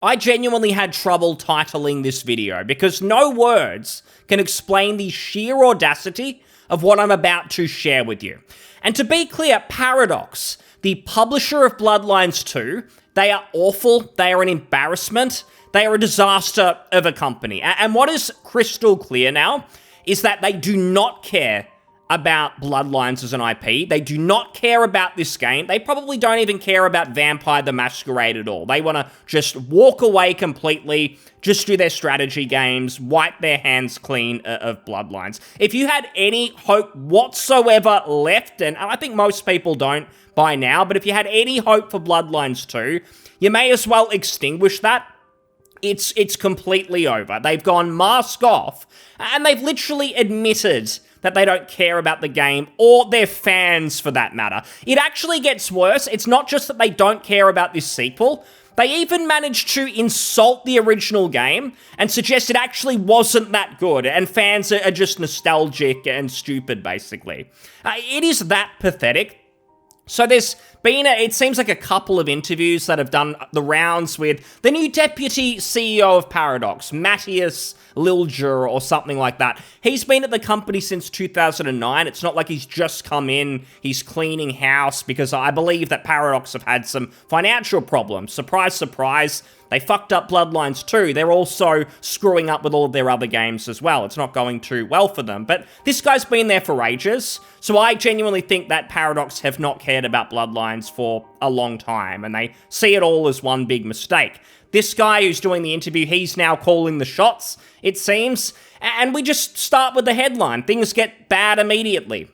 I genuinely had trouble titling this video because no words can explain the sheer audacity of what I'm about to share with you. And to be clear, Paradox, the publisher of Bloodlines 2, they are awful, they are an embarrassment, they are a disaster of a company. And what is crystal clear now is that they do not care about Bloodlines as an IP. They do not care about this game. They probably don't even care about Vampire the Masquerade at all. They want to just walk away completely, just do their strategy games, wipe their hands clean of Bloodlines. If you had any hope whatsoever left, and I think most people don't by now, but if you had any hope for Bloodlines 2, you may as well extinguish that. It's completely over. They've gone mask off, and they've literally admitted that they don't care about the game, or their fans for that matter. It actually gets worse. It's not just that they don't care about this sequel, they even managed to insult the original game and suggest it actually wasn't that good, and fans are just nostalgic and stupid, basically. It is that pathetic. So there's been, it seems like a couple of interviews that have done the rounds with the new deputy CEO of Paradox, Matthias Lilger or something like that. He's been at the company since 2009. It's not like he's just come in, he's cleaning house, because I believe that Paradox have had some financial problems. Surprise, surprise. They fucked up Bloodlines 2. They're also screwing up with all of their other games as well. It's not going too well for them. But this guy's been there for ages, so I genuinely think that Paradox have not cared about Bloodlines for a long time, and they see it all as one big mistake. This guy who's doing the interview, he's now calling the shots, it seems, and we just start with the headline. Things get bad immediately.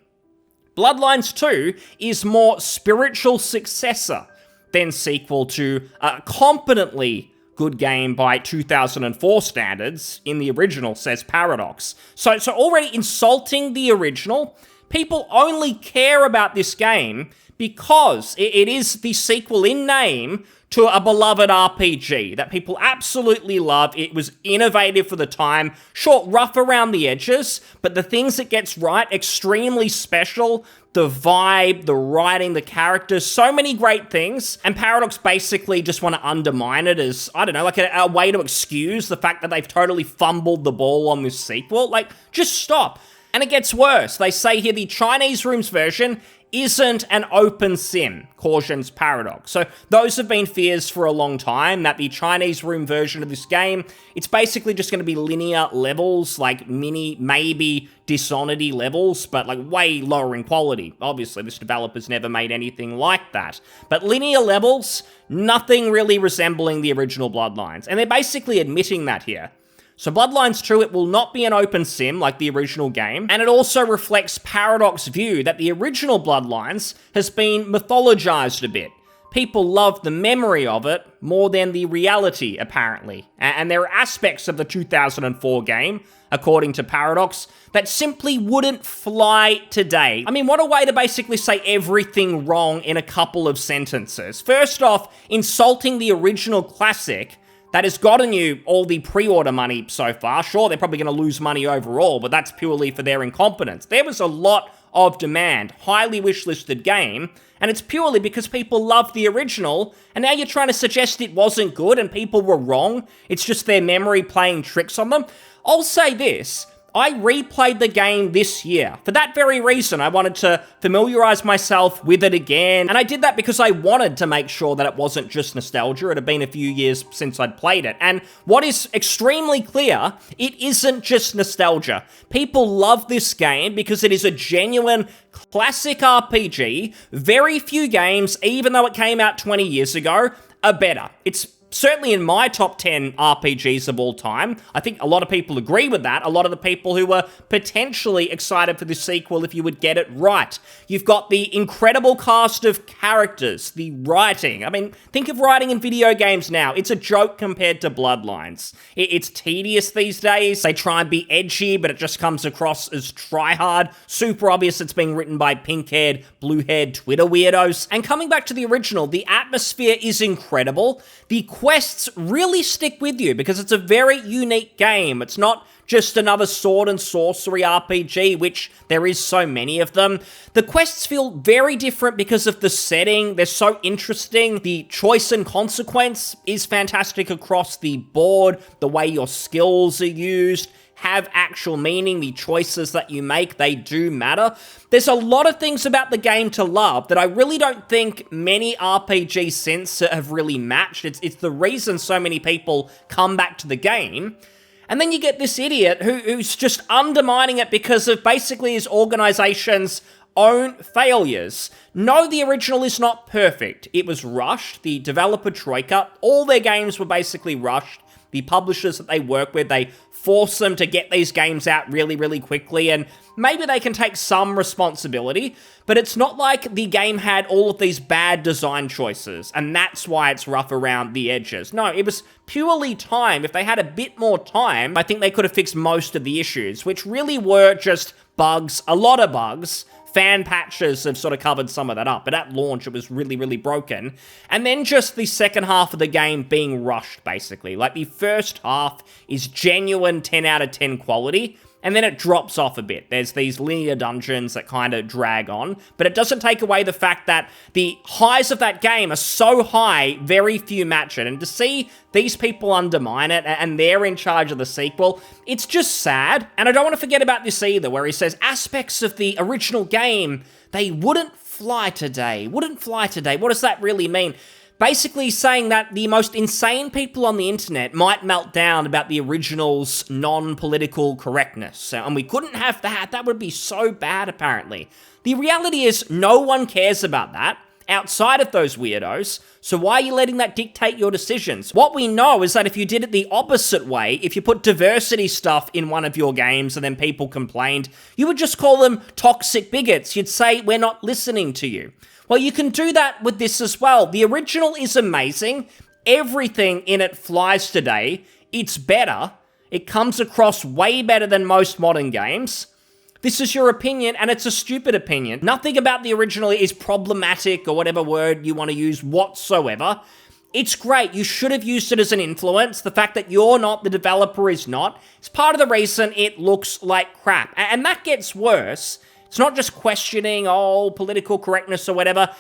Bloodlines 2 is more spiritual successor than sequel to a competently good game by 2004 standards in the original, says Paradox. So already insulting the original, people only care about this game because it is the sequel in name to a beloved RPG that people absolutely love. It was innovative for the time, sure, rough around the edges, but the things it gets right, extremely special. The vibe, the writing, the characters, so many great things. And Paradox basically just want to undermine it as, I don't know, like a way to excuse the fact that they've totally fumbled the ball on this sequel. Like, just stop. And it gets worse. They say here the Chinese rooms version isn't an open sim, cautions Paradox. So those have been fears for a long time, that the Chinese room version of this game, it's basically just going to be linear levels, like mini, maybe Dishonored levels, but like way lower in quality. Obviously, this developer's never made anything like that. But linear levels, nothing really resembling the original Bloodlines. And they're basically admitting that here. So Bloodlines 2, it will not be an open sim like the original game, and it also reflects Paradox's view that the original Bloodlines has been mythologized a bit. People love the memory of it more than the reality, apparently. And there are aspects of the 2004 game, according to Paradox, that simply wouldn't fly today. I mean, what a way to basically say everything wrong in a couple of sentences. First off, insulting the original classic that has gotten you all the pre-order money so far. Sure, they're probably going to lose money overall, but that's purely for their incompetence. There was a lot of demand, highly wishlisted game, and it's purely because people love the original, and now you're trying to suggest it wasn't good and people were wrong. It's just their memory playing tricks on them. I'll say this. I replayed the game this year. For that very reason, I wanted to familiarize myself with it again, and I did that because I wanted to make sure that it wasn't just nostalgia. It had been a few years since I'd played it, and what is extremely clear, it isn't just nostalgia. People love this game because it is a genuine classic RPG. Very few games, even though it came out 20 years ago, are better. It's certainly in my top 10 RPGs of all time. I think a lot of people agree with that. A lot of the people who were potentially excited for this sequel if you would get it right. You've got the incredible cast of characters, the writing. I mean, think of writing in video games now. It's a joke compared to Bloodlines. It's tedious these days. They try and be edgy, but it just comes across as try-hard. Super obvious it's being written by pink-haired, blue-haired Twitter weirdos. And coming back to the original, the atmosphere is incredible. The quests really stick with you because it's a very unique game. It's not just another sword and sorcery RPG, which there is so many of them. The quests feel very different because of the setting. They're so interesting. The choice and consequence is fantastic across the board. The way your skills are used have actual meaning. The choices that you make, they do matter. There's a lot of things about the game to love that I really don't think many RPGs since have really matched. It's the reason so many people come back to the game. And then you get this idiot who's just undermining it because of basically his organization's own failures. No, the original is not perfect. It was rushed. The developer Troika, all their games were basically rushed. The publishers that they work with, they force them to get these games out really, really quickly, and maybe they can take some responsibility, but it's not like the game had all of these bad design choices, and that's why it's rough around the edges. No, it was purely time. If they had a bit more time, I think they could have fixed most of the issues, which really were just bugs, a lot of bugs. Fan patches have sort of covered some of that up, but at launch it was really, really broken. And then just the second half of the game being rushed, basically. Like, the first half is genuine 10 out of 10 quality, and then it drops off a bit. There's these linear dungeons that kind of drag on, but it doesn't take away the fact that the highs of that game are so high, very few match it. And to see these people undermine it, and they're in charge of the sequel, it's just sad. And I don't want to forget about this either, where he says aspects of the original game, they wouldn't fly today. Wouldn't fly today. What does that really mean? Basically saying that the most insane people on the internet might melt down about the original's non-political correctness. And we couldn't have that. That would be so bad, apparently. The reality is no one cares about that outside of those weirdos. So why are you letting that dictate your decisions? What we know is that if you did it the opposite way, if you put diversity stuff in one of your games and then people complained, you would just call them toxic bigots. You'd say, we're not listening to you. Well, you can do that with this as well. The original is amazing. Everything in it flies today. It's better. It comes across way better than most modern games. This is your opinion, and it's a stupid opinion. Nothing about the original is problematic, or whatever word you want to use whatsoever. It's great. You should have used it as an influence. The fact that you're not, the developer is not, it's part of the reason it looks like crap. And that gets worse. It's not just questioning, political correctness or whatever.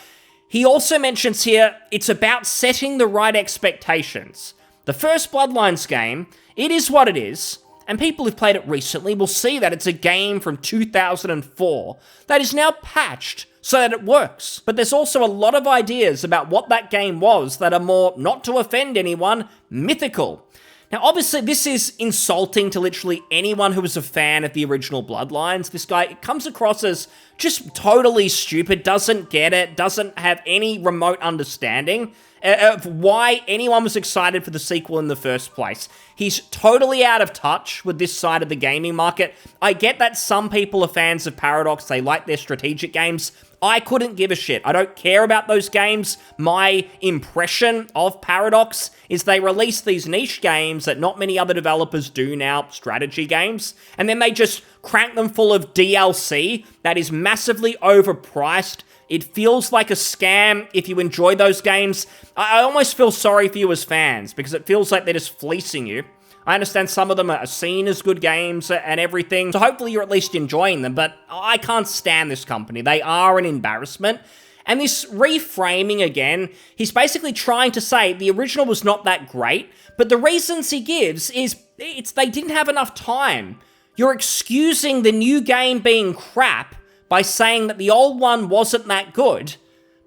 He also mentions here, it's about setting the right expectations. The first Bloodlines game, it is what it is, and people who've played it recently will see that it's a game from 2004 that is now patched so that it works. But there's also a lot of ideas about what that game was that are more, not to offend anyone, mythical. Now, obviously, this is insulting to literally anyone who was a fan of the original Bloodlines. This guy comes across as just totally stupid, doesn't get it, doesn't have any remote understanding of why anyone was excited for the sequel in the first place. He's totally out of touch with this side of the gaming market. I get that some people are fans of Paradox, they like their strategic games. I couldn't give a shit. I don't care about those games. My impression of Paradox is they release these niche games that not many other developers do now, strategy games, and then they just crank them full of DLC that is massively overpriced. It feels like a scam if you enjoy those games. I almost feel sorry for you as fans, because it feels like they're just fleecing you. I understand some of them are seen as good games and everything, so hopefully you're at least enjoying them, but I can't stand this company. They are an embarrassment. And this reframing again, he's basically trying to say the original was not that great, but the reasons he gives is they didn't have enough time. You're excusing the new game being crap by saying that the old one wasn't that good.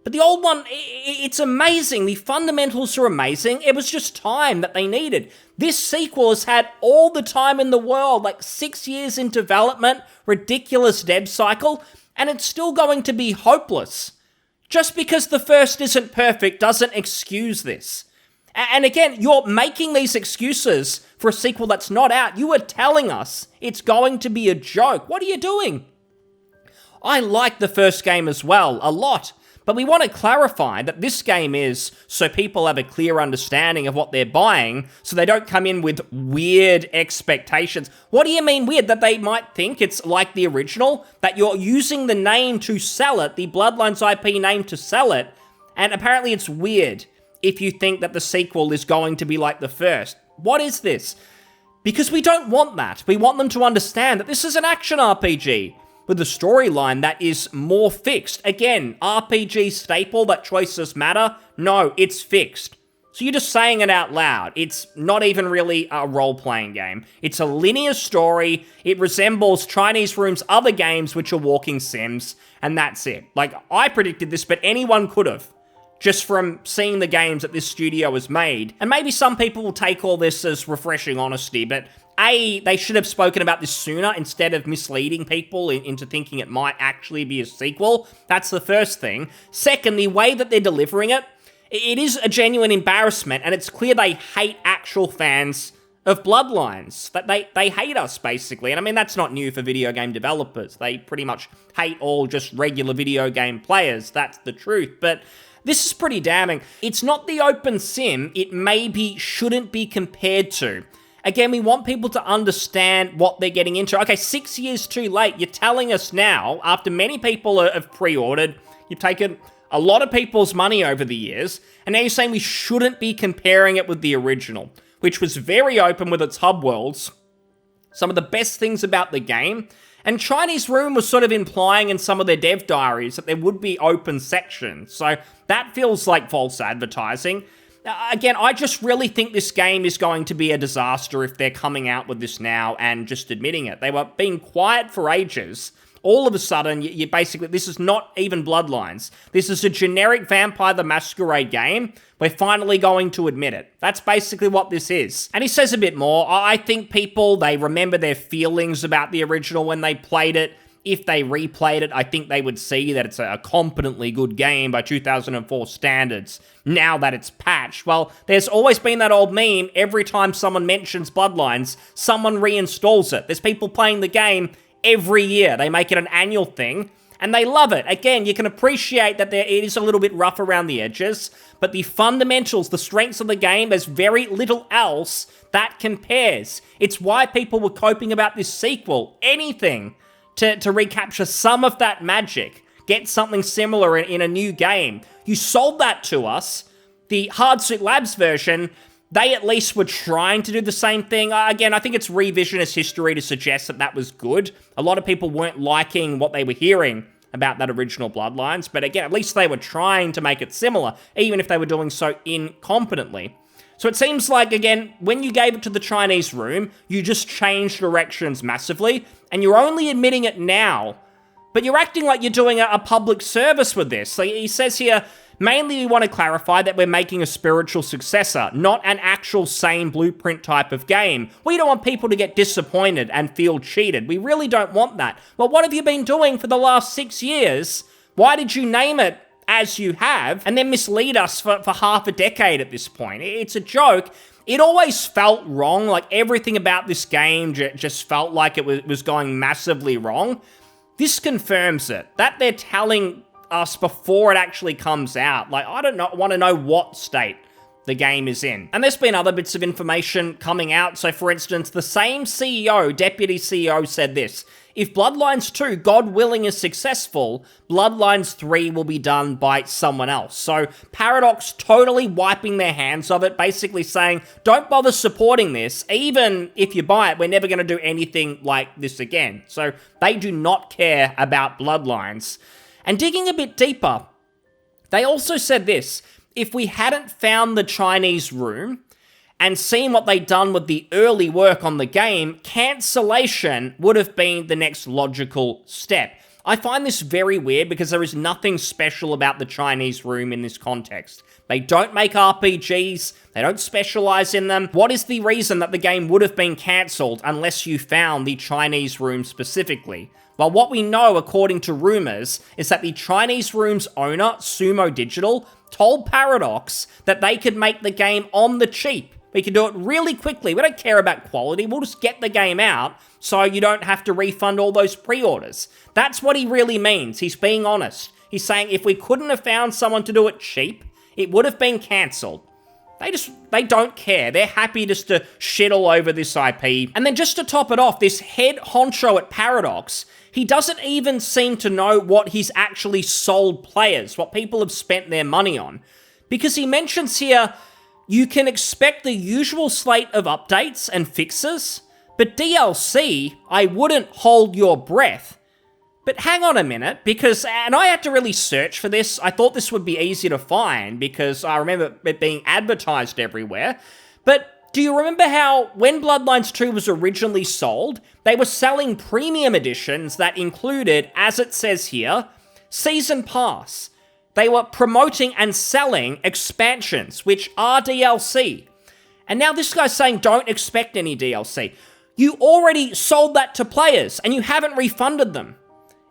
But the old one, it's amazing. The fundamentals are amazing. It was just time that they needed. This sequel has had all the time in the world, like 6 years in development, ridiculous dev cycle, and it's still going to be hopeless. Just because the first isn't perfect doesn't excuse this. And again, you're making these excuses for a sequel that's not out. You are telling us it's going to be a joke. What are you doing? I like the first game as well, a lot. But we want to clarify that this game is so people have a clear understanding of what they're buying, so they don't come in with weird expectations. What do you mean weird? That they might think it's like the original? That you're using the name to sell it, the Bloodlines IP name to sell it, and apparently it's weird if you think that the sequel is going to be like the first. What is this? Because we don't want that. We want them to understand that this is an action RPG with a storyline that is more fixed. Again, RPG staple that choices matter? No, it's fixed. So you're just saying it out loud. It's not even really a role-playing game. It's a linear story. It resembles Chinese Room's other games, which are walking sims, and that's it. Like, I predicted this, but anyone could have, just from seeing the games that this studio has made. And maybe some people will take all this as refreshing honesty, but A, they should have spoken about this sooner instead of misleading people into thinking it might actually be a sequel. That's the first thing. Second, the way that they're delivering it, it is a genuine embarrassment, and it's clear they hate actual fans of Bloodlines. That they hate us, basically. And I mean, that's not new for video game developers. They pretty much hate all just regular video game players. That's the truth. But this is pretty damning. It's not the open sim it maybe shouldn't be compared to. Again, we want people to understand what they're getting into. Okay, 6 years too late. You're telling us now, after many people have pre-ordered, you've taken a lot of people's money over the years, and now you're saying we shouldn't be comparing it with the original, which was very open with its hub worlds, some of the best things about the game, and Chinese Room was sort of implying in some of their dev diaries that there would be open sections, so that feels like false advertising. Again, I just really think this game is going to be a disaster if they're coming out with this now and just admitting it. They were being quiet for ages. All of a sudden, you basically, this is not even Bloodlines. This is a generic Vampire the Masquerade game. We're finally going to admit it. That's basically what this is. And he says a bit more. I think people, they remember their feelings about the original when they played it. If they replayed it, I think they would see that it's a competently good game by 2004 standards, now that it's patched. Well, there's always been that old meme, every time someone mentions Bloodlines, someone reinstalls it. There's people playing the game every year. They make it an annual thing, and they love it. Again, you can appreciate that it is a little bit rough around the edges, but the fundamentals, the strengths of the game, there's very little else that compares. It's why people were coping about this sequel. Anything to recapture some of that magic, get something similar in a new game. You sold that to us. The Hardsuit Labs version, they at least were trying to do the same thing. Again, I think it's revisionist history to suggest that that was good. A lot of people weren't liking what they were hearing about that original Bloodlines, but again, at least they were trying to make it similar, even if they were doing so incompetently. So it seems like, again, when you gave it to the Chinese Room, you just changed directions massively, and you're only admitting it now, but you're acting like you're doing a public service with this. So he says here, mainly we want to clarify that we're making a spiritual successor, not an actual same blueprint type of game. We don't want people to get disappointed and feel cheated. We really don't want that. Well, what have you been doing for the last 6 years? Why did you name it as you have, and then mislead us for half a decade at this point? It's a joke. It always felt wrong. Like, everything about this game just felt like it was going massively wrong. This confirms it. That they're telling us before it actually comes out. Like, I don't want to know what state the game is in. And there's been other bits of information coming out. So, for instance, the same CEO, deputy CEO, said this: if Bloodlines 2, God willing, is successful, Bloodlines 3 will be done by someone else. So Paradox totally wiping their hands of it, basically saying, don't bother supporting this. Even if you buy it, we're never going to do anything like this again. So they do not care about Bloodlines. And digging a bit deeper, they also said this: if we hadn't found the Chinese Room and seen what they'd done with the early work on the game, cancellation would have been the next logical step. I find this very weird because there is nothing special about the Chinese Room in this context. They don't make RPGs, they don't specialize in them. What is the reason that the game would have been cancelled unless you found the Chinese Room specifically? Well, what we know, according to rumors, is that the Chinese Room's owner, Sumo Digital, told Paradox that they could make the game on the cheap. We can do it really quickly. We don't care about quality. We'll just get the game out so you don't have to refund all those pre-orders. That's what he really means. He's being honest. He's saying if we couldn't have found someone to do it cheap, it would have been cancelled. They don't care. They're happy just to shit all over this IP. And then just to top it off, this head honcho at Paradox, he doesn't even seem to know what he's actually sold players, what people have spent their money on. Because he mentions here You can expect the usual slate of updates and fixes, but DLC, I wouldn't hold your breath. But hang on a minute, and I had to really search for this. I thought this would be easy to find because I remember it being advertised everywhere. But do you remember how when Bloodlines 2 was originally sold, they were selling premium editions that included, as it says here, Season Pass. They were promoting and selling expansions, which are DLC. And now this guy's saying don't expect any DLC. You already sold that to players and you haven't refunded them.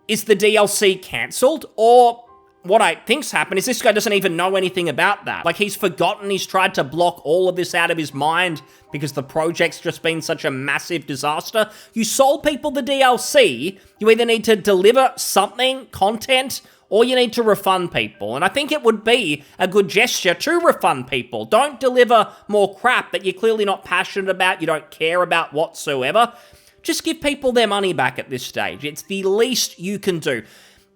Is the DLC cancelled? Or what I think's happened is this guy doesn't even know anything about that. Like, he's forgotten, he's tried to block all of this out of his mind because the project's just been such a massive disaster. You sold people the DLC, you either need to deliver something, content, or you need to refund people. And I think it would be a good gesture to refund people. Don't deliver more crap that you're clearly not passionate about, you don't care about whatsoever. Just give people their money back at this stage. It's the least you can do.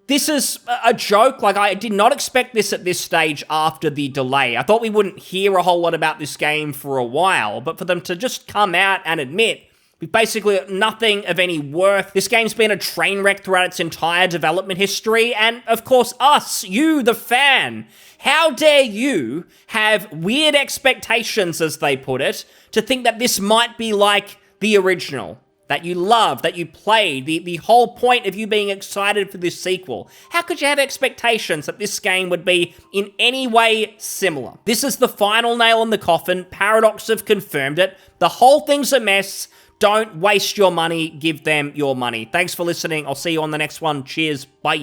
This is a joke. Like, I did not expect this at this stage after the delay. I thought we wouldn't hear a whole lot about this game for a while, but for them to just come out and admit we've basically got nothing of any worth. This game's been a train wreck throughout its entire development history, and of course us, you, the fan. How dare you have weird expectations, as they put it, to think that this might be like the original, that you loved, that you played, the whole point of you being excited for this sequel. How could you have expectations that this game would be in any way similar? This is the final nail in the coffin. Paradox have confirmed it. The whole thing's a mess. Don't waste your money. Give them your money. Thanks for listening. I'll see you on the next one. Cheers. Bye.